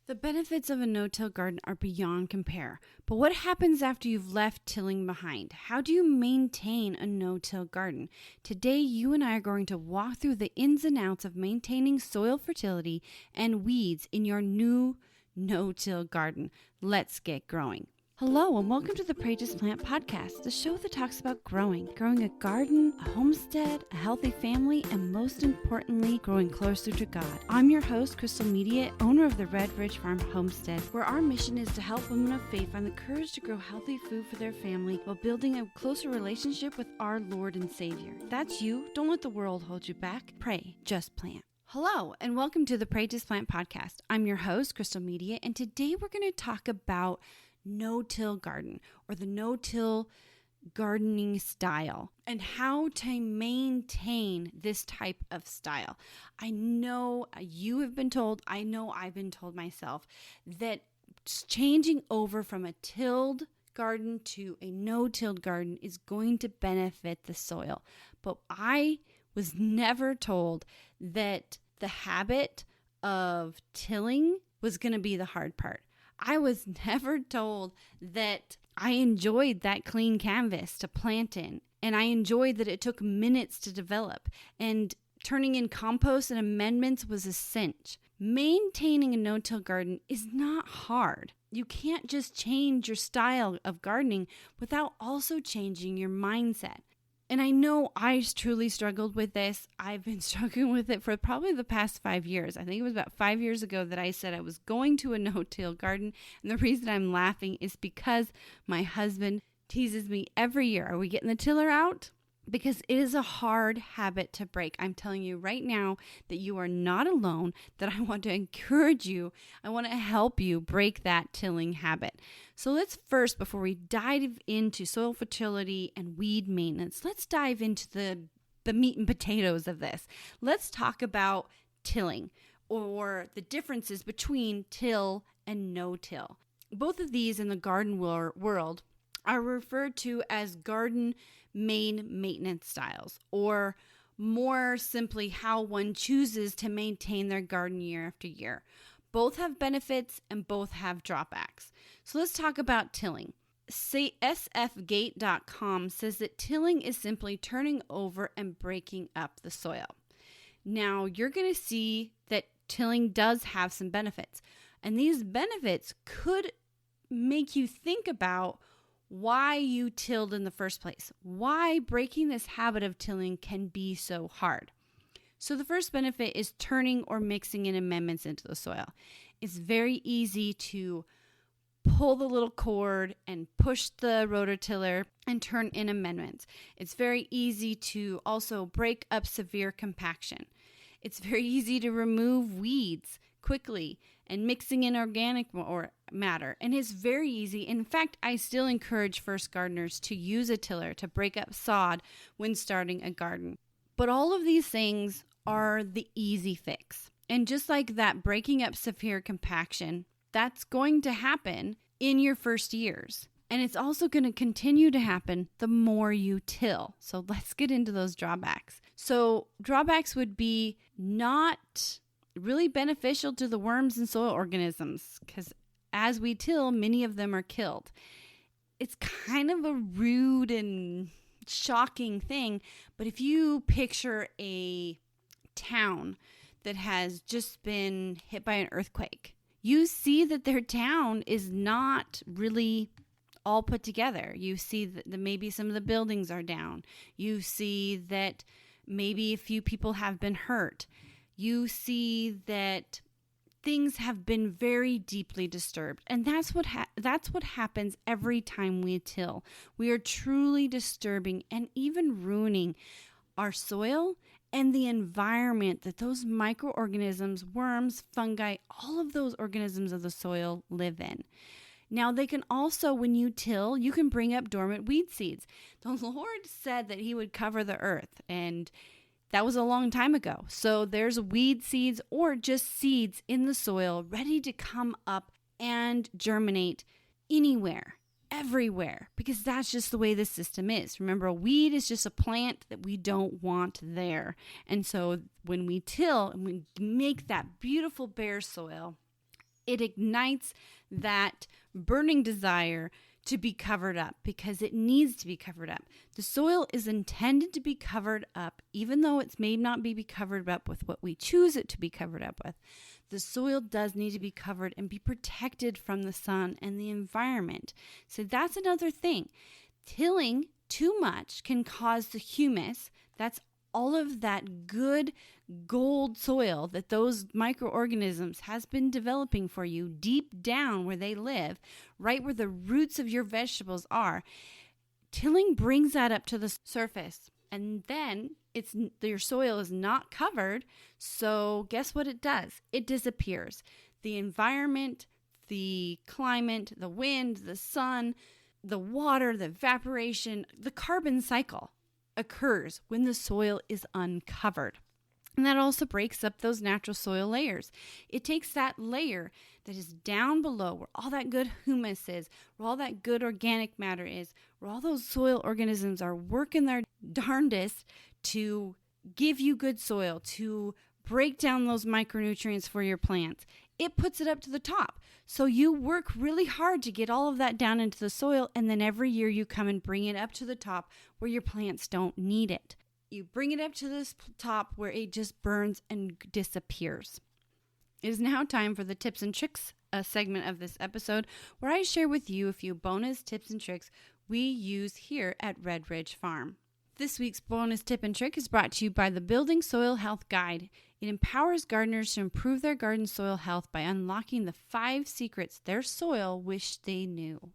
The benefits of a no-till garden are beyond compare. But what happens after you've left tilling behind? How do you maintain a no-till garden? Today, you and I are going to walk through the ins and outs of maintaining soil fertility and weeds in your new no-till garden. Let's get growing. Hello and welcome to the Pray Just Plant podcast, the show that talks about growing a garden, a homestead, a healthy family, and most importantly, growing closer to God. I'm your host, Crystal Media, owner of the Red Ridge Farm Homestead, where our mission is to help women of faith find the courage to grow healthy food for their family while building a closer relationship with our Lord and Savior. That's you. Don't let the world hold you back. Pray, just plant. Hello, and welcome to the Pray Just Plant podcast. I'm your host, Crystal Media, and today we're going to talk about no-till garden or the no-till gardening style and how to maintain this type of style. I know you have been told, I know I've been told myself that changing over from a tilled garden to a no-tilled garden is going to benefit the soil. But I was never told that the habit of tilling was going to be the hard part. I was never told that I enjoyed that clean canvas to plant in, and I enjoyed that it took minutes to develop, and turning in compost and amendments was a cinch. Maintaining a no-till garden is not hard. You can't just change your style of gardening without also changing your mindset. And I know I truly struggled with this. I've been struggling with it for probably the past 5 years. I think it was about 5 years ago that I said I was going to a no-till garden. And the reason I'm laughing is because my husband teases me every year. Are we getting the tiller out? Because it is a hard habit to break. I'm telling you right now that you are not alone, that I want to encourage you. I want to help you break that tilling habit. So let's first, before we dive into soil fertility and weed maintenance, let's dive into the meat and potatoes of this. Let's talk about tilling or the differences between till and no-till. Both of these in the garden world are referred to as garden main maintenance styles, or more simply, how one chooses to maintain their garden year after year. Both have benefits and both have drawbacks. So let's talk about tilling. sfgate.com says that tilling is simply turning over and breaking up the soil. Now, you're going to see that tilling does have some benefits, and these benefits could make you think about why you tilled in the first place, why breaking this habit of tilling can be so hard. So the first benefit is turning or mixing in amendments into the soil. It's very easy to pull the little cord and push the rototiller and turn in amendments. It's very easy to also break up severe compaction. It's very easy to remove weeds quickly and mixing in organic matter. And it's very easy. In fact, I still encourage first gardeners to use a tiller to break up sod when starting a garden. But all of these things are the easy fix. And just like that, breaking up severe compaction, that's going to happen in your first years. And it's also going to continue to happen the more you till. So let's get into those drawbacks. So drawbacks would be not really beneficial to the worms and soil organisms, because as we till, many of them are killed. It's kind of a rude and shocking thing, but if you picture a town that has just been hit by an earthquake, you see that their town is not really all put together. You see that maybe some of the buildings are down. You see that maybe a few people have been hurt. You see that things have been very deeply disturbed. And that's what happens every time we till. We are truly disturbing and even ruining our soil and the environment that those microorganisms, worms, fungi, all of those organisms of the soil live in. Now, they can also, when you till, you can bring up dormant weed seeds. The Lord said that He would cover the earth, and that was a long time ago. So there's weed seeds or just seeds in the soil ready to come up and germinate anywhere, everywhere, because that's just the way the system is. Remember, a weed is just a plant that we don't want there. And so when we till and we make that beautiful bare soil, It ignites that burning desire to be covered up because it needs to be covered up. The soil is intended to be covered up, even though it may not be covered up with what we choose it to be covered up with. The soil does need to be covered and be protected from the sun and the environment. So that's another thing. Tilling too much can cause the humus, that's all of that good gold soil that those microorganisms has been developing for you deep down where they live, right where the roots of your vegetables are. Tilling brings that up to the surface, and then your soil is not covered. So guess what it does? It disappears. The environment, the climate, the wind, the sun, the water, the evaporation, the carbon cycle occurs when the soil is uncovered. And that also breaks up those natural soil layers. It takes that layer that is down below where all that good humus is, where all that good organic matter is, where all those soil organisms are working their darndest to give you good soil, to break down those micronutrients for your plants. It puts it up to the top. So you work really hard to get all of that down into the soil, and then every year you come and bring it up to the top where your plants don't need it. You bring it up to this top where it just burns and disappears. It is now time for the tips and tricks segment of this episode, where I share with you a few bonus tips and tricks we use here at Red Ridge Farm. This week's bonus tip and trick is brought to you by the Building Soil Health Guide. It empowers gardeners to improve their garden soil health by unlocking the 5 secrets their soil wished they knew.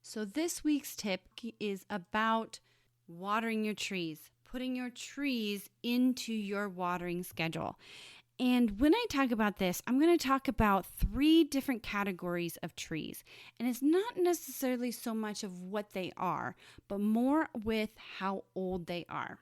So this week's tip is about watering your trees, putting your trees into your watering schedule. And when I talk about this, I'm going to talk about 3 different categories of trees. And it's not necessarily so much of what they are, but more with how old they are.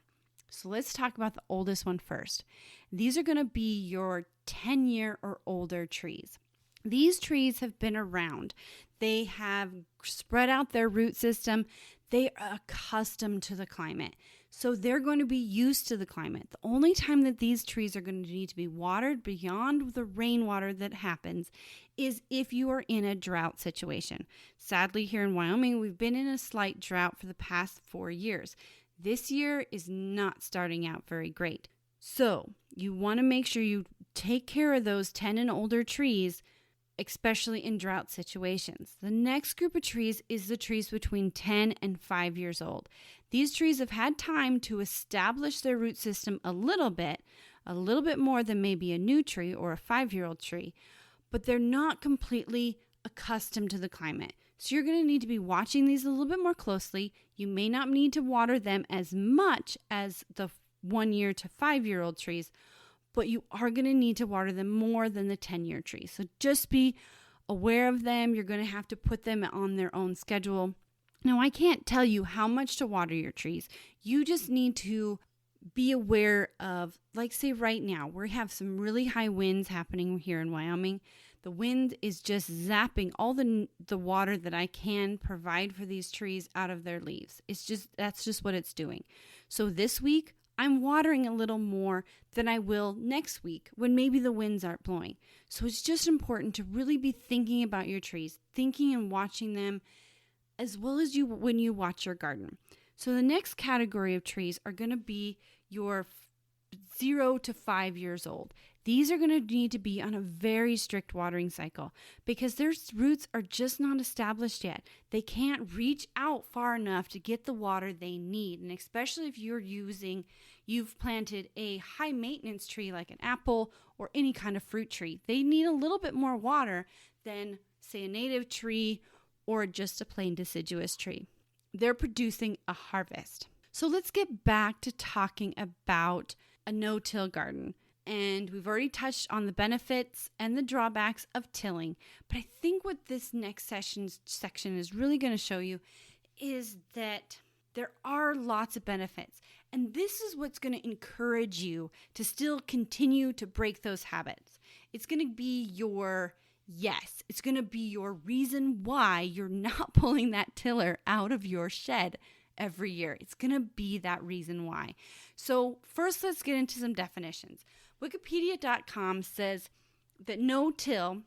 So let's talk about the oldest one first. These are going to be your 10-year or older trees. These trees have been around. They have spread out their root system. They are accustomed to the climate. So they're going to be used to the climate. The only time that these trees are going to need to be watered beyond the rainwater that happens is if you are in a drought situation. Sadly, here in Wyoming, we've been in a slight drought for the past 4 years. This year is not starting out very great. So you want to make sure you take care of those 10 and older trees, especially in drought situations. The next group of trees is the trees between 10 and 5 years old. These trees have had time to establish their root system a little bit more than maybe a new tree or a 5-year-old tree, but they're not completely accustomed to the climate. So you're going to need to be watching these a little bit more closely. You may not need to water them as much as the 1-year to 5-year-old trees, but you are going to need to water them more than the 10-year trees. So just be aware of them. You're going to have to put them on their own schedule. Now, I can't tell you how much to water your trees. You just need to be aware of, like say right now, we have some really high winds happening here in Wyoming. The wind is just zapping all the water that I can provide for these trees out of their leaves. That's just what it's doing. So this week, I'm watering a little more than I will next week when maybe the winds aren't blowing. So it's just important to really be thinking about your trees, thinking and watching them as well as when you watch your garden. So the next category of trees are going to be your 0 to 5 years old. These are going to need to be on a very strict watering cycle because their roots are just not established yet. They can't reach out far enough to get the water they need. And especially if you've planted a high maintenance tree like an apple or any kind of fruit tree, they need a little bit more water than say a native tree or just a plain deciduous tree. They're producing a harvest. So let's get back to talking about a no-till garden. And we've already touched on the benefits and the drawbacks of tilling. But I think what this next section is really going to show you is that there are lots of benefits. And this is what's going to encourage you to still continue to break those habits. It's going to be it's going to be your reason why you're not pulling that tiller out of your shed every year. It's going to be that reason why. So first, let's get into some definitions. Wikipedia.com says that no-till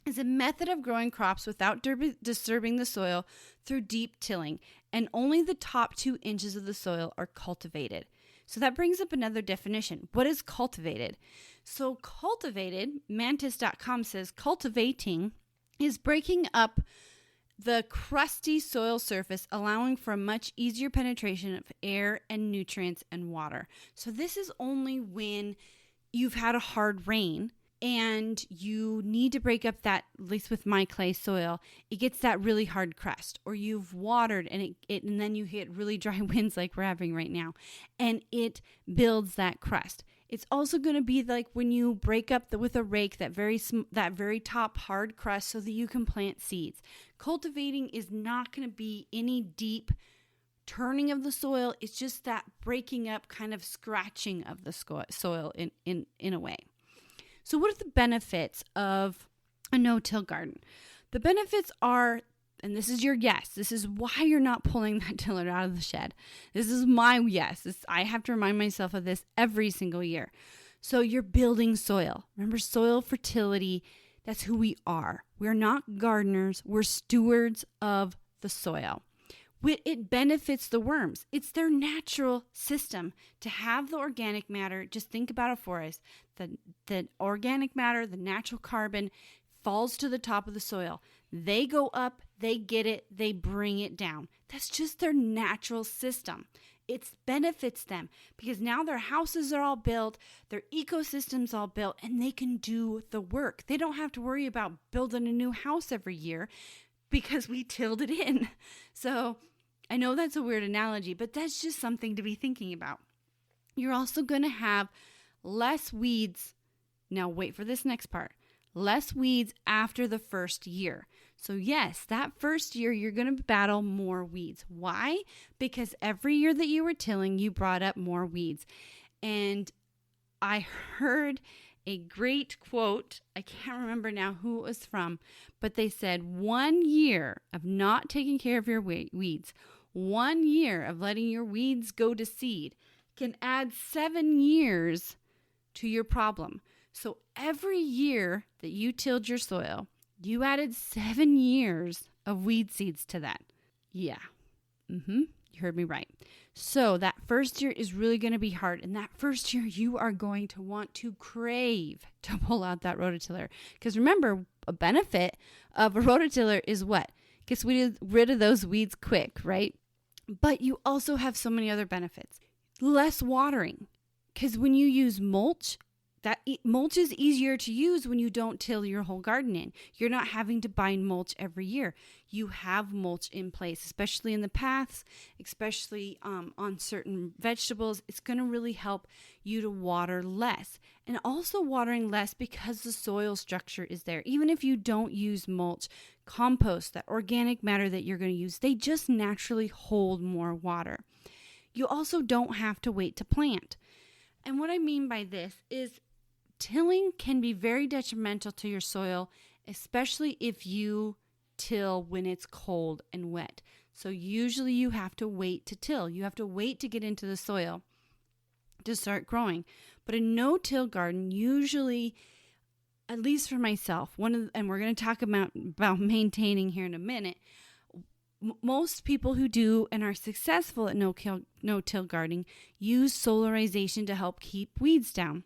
is a method of growing crops without disturbing the soil through deep tilling, and only the top 2 inches of the soil are cultivated. So that brings up another definition. What is cultivated? So cultivated, Mantis.com says, cultivating is breaking up the crusty soil surface, allowing for a much easier penetration of air and nutrients and water. So this is only when you've had a hard rain and you need to break up that, at least with my clay soil, it gets that really hard crust, or you've watered and and then you hit really dry winds like we're having right now, and it builds that crust. It's also going to be like when you break up with a rake that very top hard crust so that you can plant seeds. Cultivating is not going to be any deep turning of the soil. It's just that breaking up, kind of scratching of the soil in a way. So what are the benefits of a no-till garden? The benefits are, and this is your yes, this is why you're not pulling that tiller out of the shed. This is my yes. I have to remind myself of this every single year. So you're building soil. Remember, soil fertility, that's who we are. We're not gardeners. We're stewards of the soil. It benefits the worms. It's their natural system to have the organic matter. Just think about a forest. The organic matter, the natural carbon, falls to the top of the soil. They go up, they get it, they bring it down. That's just their natural system. It benefits them because now their houses are all built, their ecosystem's all built, and they can do the work. They don't have to worry about building a new house every year because we tilled it in. So I know that's a weird analogy, but that's just something to be thinking about. You're also going to have less weeds. Now wait for this next part. Less weeds after the first year. So yes, that first year you're going to battle more weeds. Why? Because every year that you were tilling, you brought up more weeds. And I heard a great quote. I can't remember now who it was from, but they said 1 year of not taking care of your weeds, 1 year of letting your weeds go to seed can add 7 years to your problem. So every year that you tilled your soil, you added 7 years of weed seeds to that. Yeah. You heard me right. So that first year is really going to be hard. And that first year, you are going to want to crave to pull out that rototiller. Because remember, a benefit of a rototiller is what? Gets rid of those weeds quick, right? But you also have so many other benefits. Less watering. Because when you use mulch, mulch is easier to use when you don't till your whole garden in. You're not having to buy mulch every year. You have mulch in place, especially in the paths, especially on certain vegetables. It's going to really help you to water less. And also watering less because the soil structure is there. Even if you don't use mulch, compost, that organic matter that you're going to use, they just naturally hold more water. You also don't have to wait to plant. And what I mean by this is tilling can be very detrimental to your soil, especially if you till when it's cold and wet. So usually you have to wait to till. You have to wait to get into the soil to start growing. But a no-till garden usually, at least for myself, and we're going to talk about maintaining here in a minute, most people who do and are successful at no-till gardening use solarization to help keep weeds down.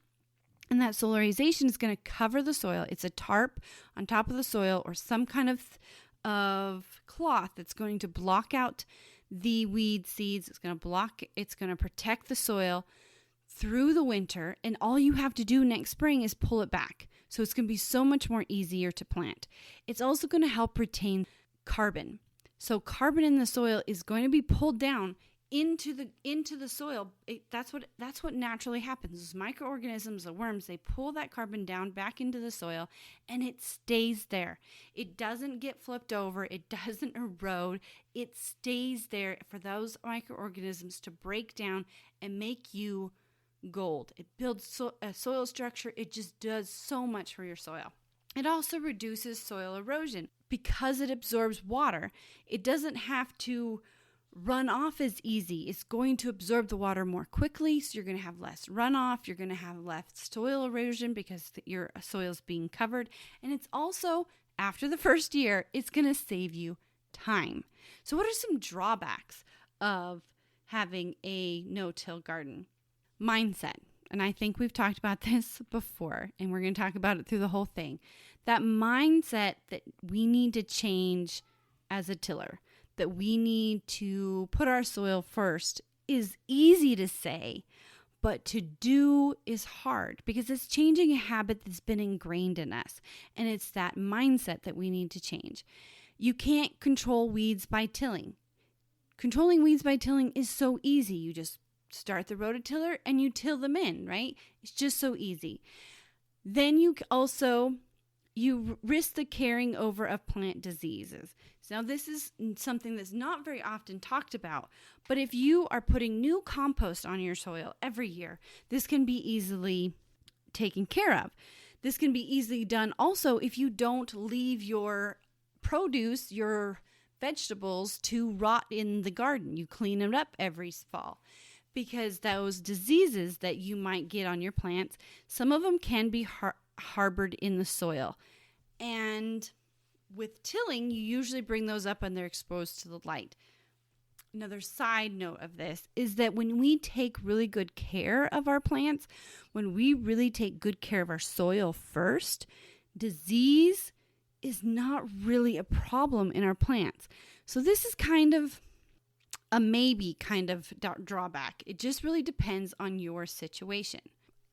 And that solarization is going to cover the soil. It's a tarp on top of the soil or some kind of cloth that's going to block out the weed seeds. It's going to protect the soil through the winter. And all you have to do next spring is pull it back. So it's going to be so much more easier to plant. It's also going to help retain carbon. So carbon in the soil is going to be pulled down into the soil. That's what naturally happens. Those microorganisms, the worms, they pull that carbon down back into the soil and it stays there. It doesn't get flipped over. It doesn't erode. It stays there for those microorganisms to break down and make you gold. It builds a soil structure. It just does so much for your soil. It also reduces soil erosion because it absorbs water. It doesn't have to run off as easy. It's going to absorb the water more quickly, so you're going to have less runoff. You're going to have less soil erosion because your soil is being covered. And it's also after the first year, it's going to save you time. So what are some drawbacks of having a no-till garden? Mindset. And I think we've talked about this before, and we're going to talk about it through the whole thing. That mindset that we need to change as a tiller, that we need to put our soil first, is easy to say, but to do is hard because it's changing a habit that's been ingrained in us. And it's that mindset that we need to change. You can't control weeds by tilling. Controlling weeds by tilling is so easy. You just start the rototiller and you till them in, right? It's just so easy. Then you risk the carrying over of plant diseases. So now this is something that's not very often talked about, but if you are putting new compost on your soil every year, this can be easily taken care of. This can be easily done also if you don't leave your produce, your vegetables, to rot in the garden. You clean it up every fall. Because those diseases that you might get on your plants, some of them can be harbored in the soil. And with tilling, you usually bring those up and they're exposed to the light. Another side note of this is that when we take really good care of our plants, when we really take good care of our soil first, disease is not really a problem in our plants. So this is kind of a maybe kind of drawback. It just really depends on your situation.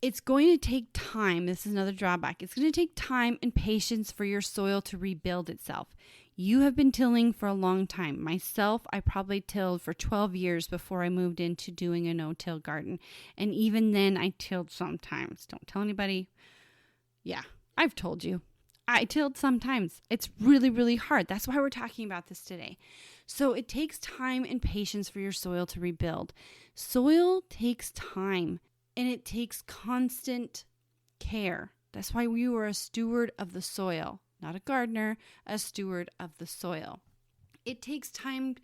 It's going to take time. This is another drawback. It's going to take time and patience for your soil to rebuild itself. You have been tilling for a long time. Myself, I probably tilled for 12 years before I moved into doing a no-till garden. And even then, I tilled sometimes. Don't tell anybody. Yeah, I've told you. I tilled sometimes. It's really, really hard. That's why we're talking about this today. So it takes time and patience for your soil to rebuild. Soil takes time and it takes constant care. That's why you are a steward of the soil, not a gardener, a steward of the soil. It takes time.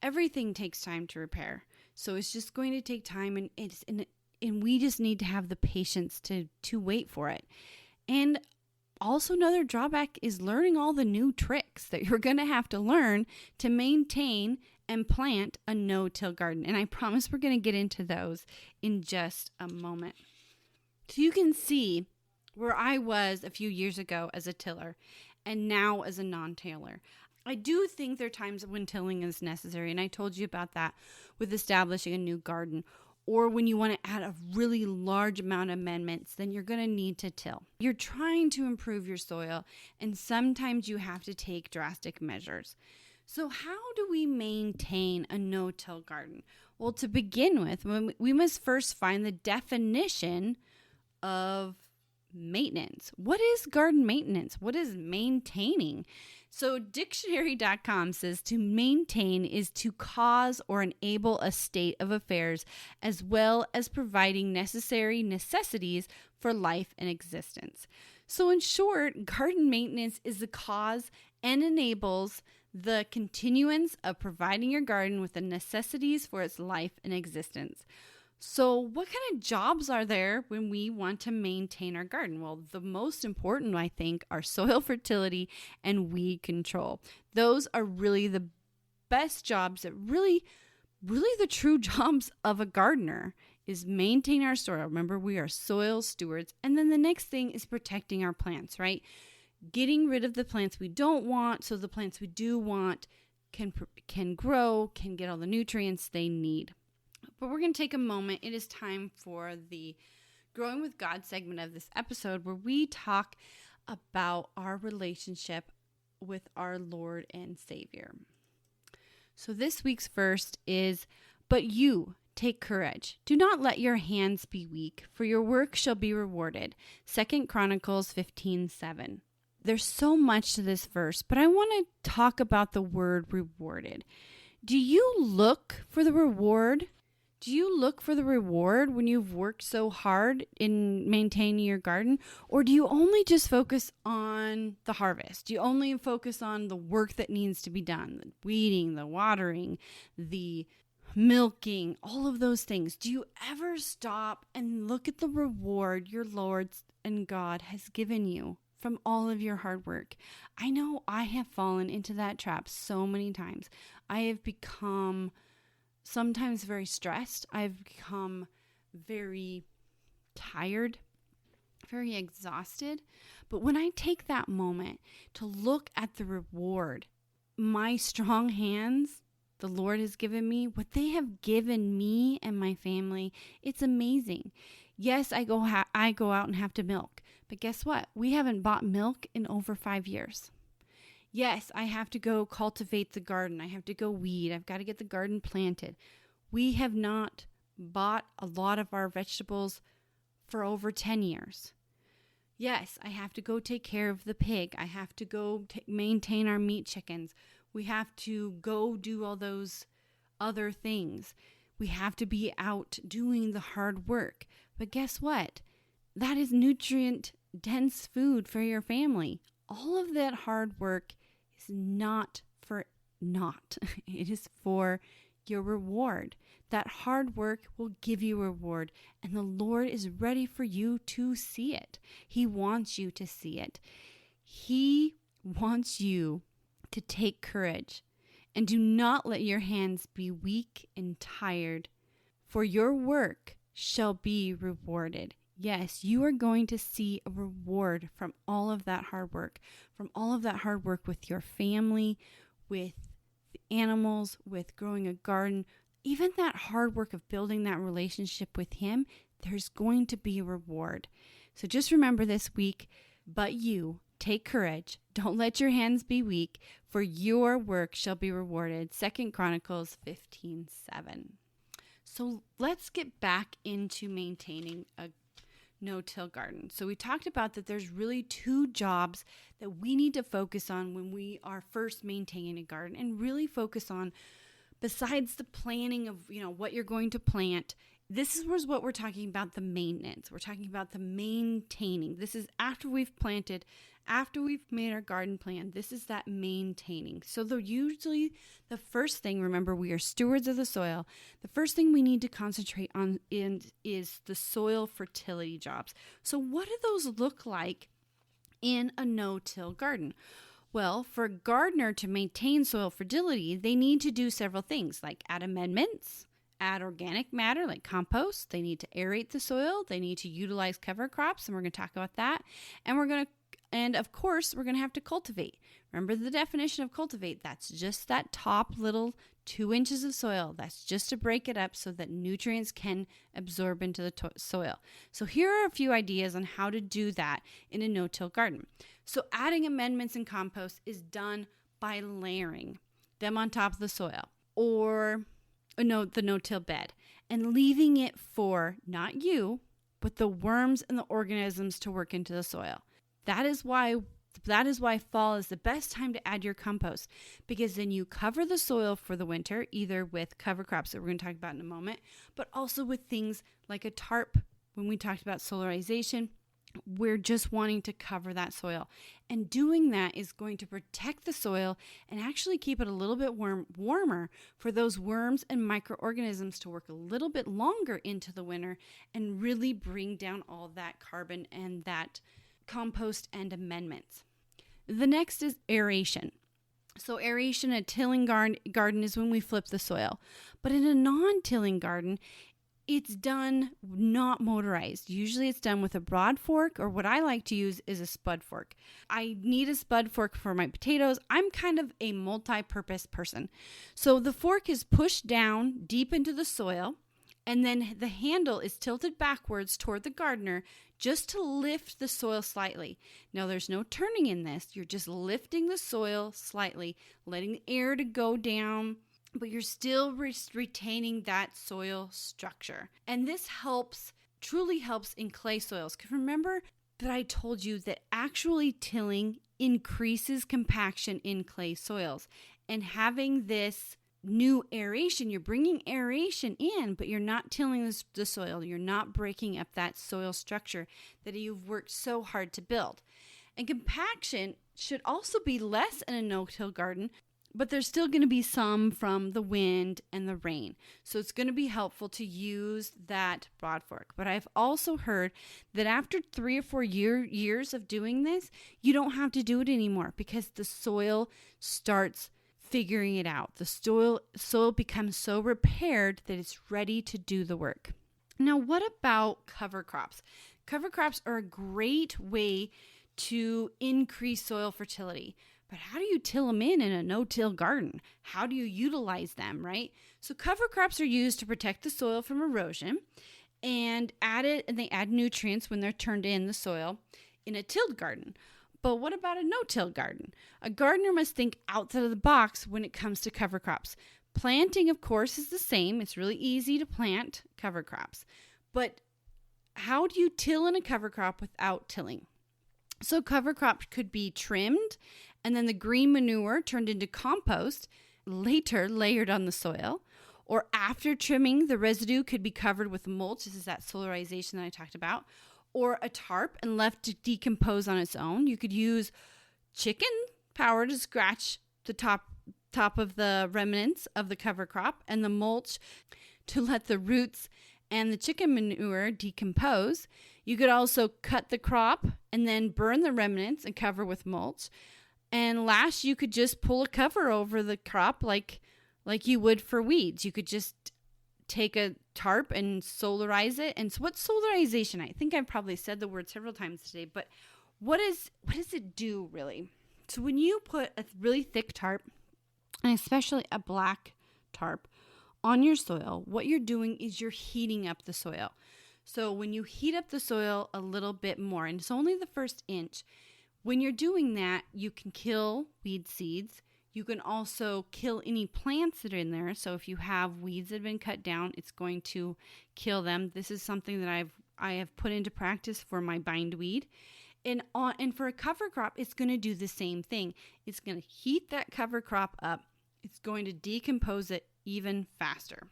Everything takes time to repair. So it's just going to take time, and we just need to have the patience to wait for it. And also, another drawback is learning all the new tricks that you're going to have to learn to maintain and plant a no-till garden. And I promise we're going to get into those in just a moment. So you can see where I was a few years ago as a tiller and now as a non-tiller. I do think there are times when tilling is necessary, and I told you about that with establishing a new garden. Or when you want to add a really large amount of amendments, then you're going to need to till. You're trying to improve your soil, and sometimes you have to take drastic measures. So how do we maintain a no-till garden? Well, to begin with, we must first find the definition of maintenance. What is garden maintenance? What is maintaining? So dictionary.com says to maintain is to cause or enable a state of affairs as well as providing necessities for life and existence. So in short, garden maintenance is the cause and enables the continuance of providing your garden with the necessities for its life and existence. So what kind of jobs are there when we want to maintain our garden? Well, the most important, I think, are soil fertility and weed control. Those are really the best jobs that really the true jobs of a gardener is maintain our soil. Remember, we are soil stewards. And then the next thing is protecting our plants, right? Getting rid of the plants we don't want so the plants we do want can grow, can get all the nutrients they need. But we're going to take a moment. It is time for the Growing with God segment of this episode where we talk about our relationship with our Lord and Savior. So this week's verse is, "But you take courage. Do not let your hands be weak, for your work shall be rewarded." 2 Chronicles 15:7. There's so much to this verse, but I want to talk about the word rewarded. Do you look for the reward? Do you look for the reward when you've worked so hard in maintaining your garden? Or do you only just focus on the harvest? Do you only focus on the work that needs to be done? The weeding, the watering, the milking, all of those things. Do you ever stop and look at the reward your Lord and God has given you from all of your hard work. I know I have fallen into that trap so many times. I have become sometimes very stressed. I've become very tired, very exhausted. But when I take that moment to look at the reward, my strong hands the Lord has given me, what they have given me and my family, it's amazing. Yes, I go out and have to milk, but guess what? We haven't bought milk in over 5 years. Yes, I have to go cultivate the garden. I have to go weed. I've got to get the garden planted. We have not bought a lot of our vegetables for over 10 years. Yes, I have to go take care of the pig. I have to go maintain our meat chickens. We have to go do all those other things. We have to be out doing the hard work. But guess what? That is nutrient-dense food for your family. All of that hard work is not for naught. It is for your reward. That hard work will give you a reward, and the Lord is ready for you to see it. He wants you to see it. He wants you to take courage, and do not let your hands be weak and tired, for your work shall be rewarded. Yes, you are going to see a reward from all of that hard work, with your family, with the animals, with growing a garden, even that hard work of building that relationship with Him. There's going to be a reward. So just remember this week, but you take courage. Don't let your hands be weak, for your work shall be rewarded. 2 Chronicles 15:7. So let's get back into maintaining a no-till garden. So we talked about that there's really 2 jobs that we need to focus on when we are first maintaining a garden, and really focus on, besides the planning of, what you're going to plant. This was what we're talking about, the maintenance. We're talking about the maintaining. This is after we've planted, after we've made our garden plan. This is that maintaining. So usually the first thing, remember, we are stewards of the soil. The first thing we need to concentrate on is the soil fertility jobs. So what do those look like in a no-till garden? Well, for a gardener to maintain soil fertility, they need to do several things, like add amendments, add organic matter like compost. They need to aerate the soil. They need to utilize cover crops, and we're going to talk about that. And of course, we're going to have to cultivate. Remember the definition of cultivate. That's just that top little 2 inches of soil. That's just to break it up so that nutrients can absorb into the soil. So here are a few ideas on how to do that in a no-till garden. So adding amendments and compost is done by layering them on top of the soil, or the no-till bed, and leaving it for not you, but the worms and the organisms to work into the soil. That is why fall is the best time to add your compost, because then you cover the soil for the winter, either with cover crops that we're going to talk about in a moment, but also with things like a tarp. When we talked about solarization, we're just wanting to cover that soil. And doing that is going to protect the soil and actually keep it a little bit warmer for those worms and microorganisms to work a little bit longer into the winter and really bring down all that carbon and that compost and amendments. The next is aeration. So aeration, a tilling garden is when we flip the soil. But in a non-tilling garden, it's done not motorized. Usually it's done with a broad fork, or what I like to use is a spud fork. I need a spud fork for my potatoes. I'm kind of a multi-purpose person. So the fork is pushed down deep into the soil, and then the handle is tilted backwards toward the gardener just to lift the soil slightly. Now there's no turning in this. You're just lifting the soil slightly, letting the air to go down, but you're still retaining that soil structure. And this truly helps in clay soils. Because remember that I told you that actually tilling increases compaction in clay soils. And having this new aeration, you're bringing aeration in, but you're not tilling the soil. You're not breaking up that soil structure that you've worked so hard to build. And compaction should also be less in a no-till garden, but there's still going to be some from the wind and the rain. So it's going to be helpful to use that broad fork. But I've also heard that after 3 or 4 years of doing this, you don't have to do it anymore because the soil starts figuring it out. The soil becomes so repaired that it's ready to do the work. Now, what about cover crops? Cover crops are a great way to increase soil fertility. But how do you till them in a no-till garden? How do you utilize them, right? So cover crops are used to protect the soil from erosion and they add nutrients when they're turned in the soil in a tilled garden. But what about a no-till garden? A gardener must think outside of the box when it comes to cover crops. Planting, of course, is the same. It's really easy to plant cover crops. But how do you till in a cover crop without tilling? So cover crops could be trimmed and then the green manure turned into compost, later layered on the soil. Or after trimming, the residue could be covered with mulch. This is that solarization that I talked about. Or a tarp and left to decompose on its own. You could use chicken power to scratch the top of the remnants of the cover crop and the mulch to let the roots and the chicken manure decompose. You could also cut the crop and then burn the remnants and cover with mulch. And last, you could just pull a cover over the crop like you would for weeds. You could just take a tarp and solarize it. And so what's solarization? I think I've probably said the word several times today, but what does it do really? So when you put a really thick tarp, and especially a black tarp, on your soil, what you're doing is you're heating up the soil. So when you heat up the soil a little bit more, and it's only the first inch, when you're doing that, you can kill weed seeds. You can also kill any plants that are in there. So if you have weeds that have been cut down, it's going to kill them. This is something that I have put into practice for my bindweed. And for a cover crop, it's going to do the same thing. It's going to heat that cover crop up. It's going to decompose it even faster.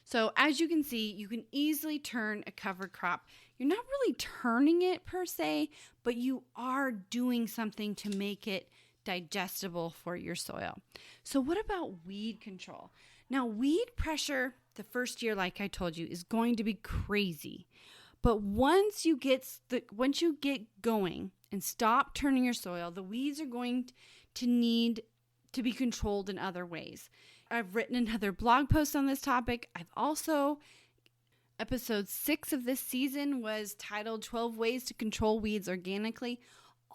So as you can see, you can easily turn a cover crop. You're not really turning it per se, but you are doing something to make it digestible for your soil. So what about weed control? Now, weed pressure the first year, like I told you, is going to be crazy. But once you get going and stop turning your soil, the weeds are going to need to be controlled in other ways. I've written another blog post on this topic. I've also, episode 6 of this season was titled 12 Ways to Control Weeds Organically.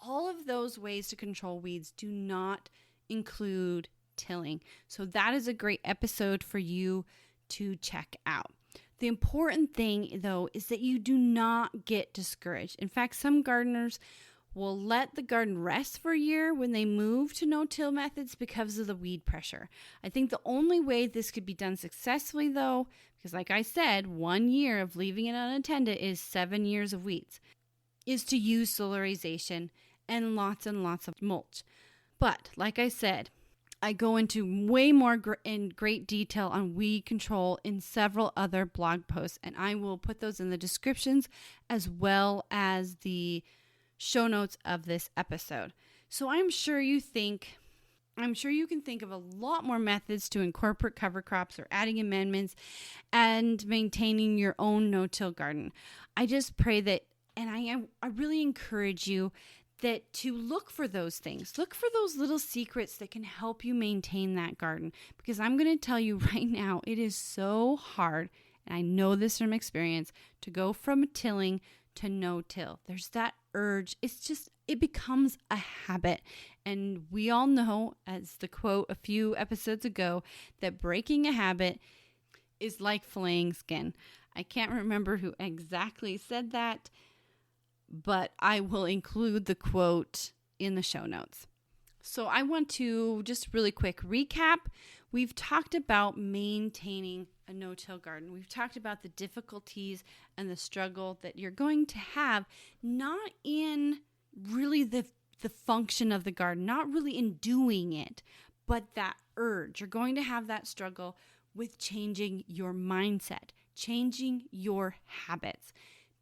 All of those ways to control weeds do not include tilling. So that is a great episode for you to check out. The important thing, though, is that you do not get discouraged. In fact, some gardeners will let the garden rest for a year when they move to no-till methods because of the weed pressure. I think the only way this could be done successfully, though, because like I said, 1 year of leaving it unattended is 7 years of weeds, is to use solarization and lots of mulch. But like I said, I go into way more in great detail on weed control in several other blog posts, and I will put those in the descriptions as well as the show notes of this episode. So I'm sure you can think of a lot more methods to incorporate cover crops or adding amendments and maintaining your own no-till garden. I just pray that, and I really encourage you that to look for those things. Look for those little secrets that can help you maintain that garden. Because I'm going to tell you right now, it is so hard, and I know this from experience, to go from tilling to no-till. There's that urge. It becomes a habit. And we all know, as the quote a few episodes ago, that breaking a habit is like filleting skin. I can't remember who exactly said that, but I will include the quote in the show notes. So I want to just really quick recap. We've talked about maintaining a no-till garden. We've talked about the difficulties and the struggle that you're going to have, not in really the function of the garden, not really in doing it, but that urge. You're going to have that struggle with changing your mindset, changing your habits.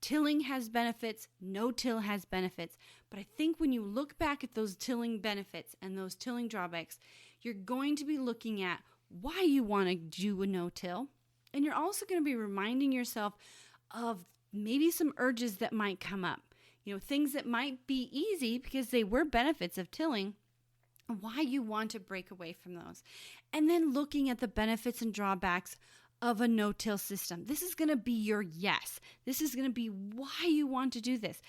Tilling has benefits, no-till has benefits. But I think when you look back at those tilling benefits and those tilling drawbacks, you're going to be looking at why you want to do a no-till. And you're also going to be reminding yourself of maybe some urges that might come up. Things that might be easy because they were benefits of tilling, why you want to break away from those. And then looking at the benefits and drawbacks of a no-till system. This is going to be your yes. This is going to be why you want to do this.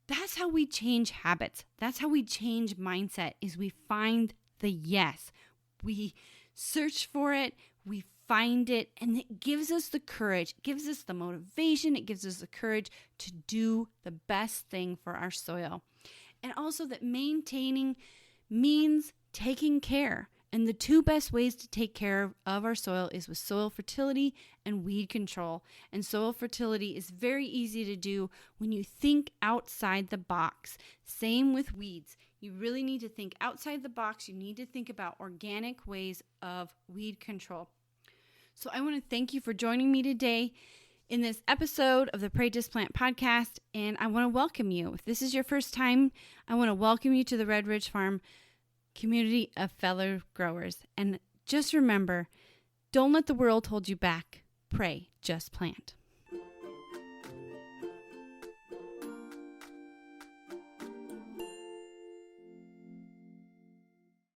That's how we change habits. That's how we change mindset, is we find the yes. We search for it, we find it, and it gives us the courage, it gives us the motivation, it gives us the courage to do the best thing for our soil. And also that maintaining means taking care. And the two best ways to take care of our soil is with soil fertility and weed control. And soil fertility is very easy to do when you think outside the box. Same with weeds. You really need to think outside the box. You need to think about organic ways of weed control. So I want to thank you for joining me today in this episode of the Pray Just Plant podcast. And I want to welcome you. If this is your first time, I want to welcome you to the Red Ridge Farm community of fellow growers. And just remember, don't let the world hold you back. Pray, just plant.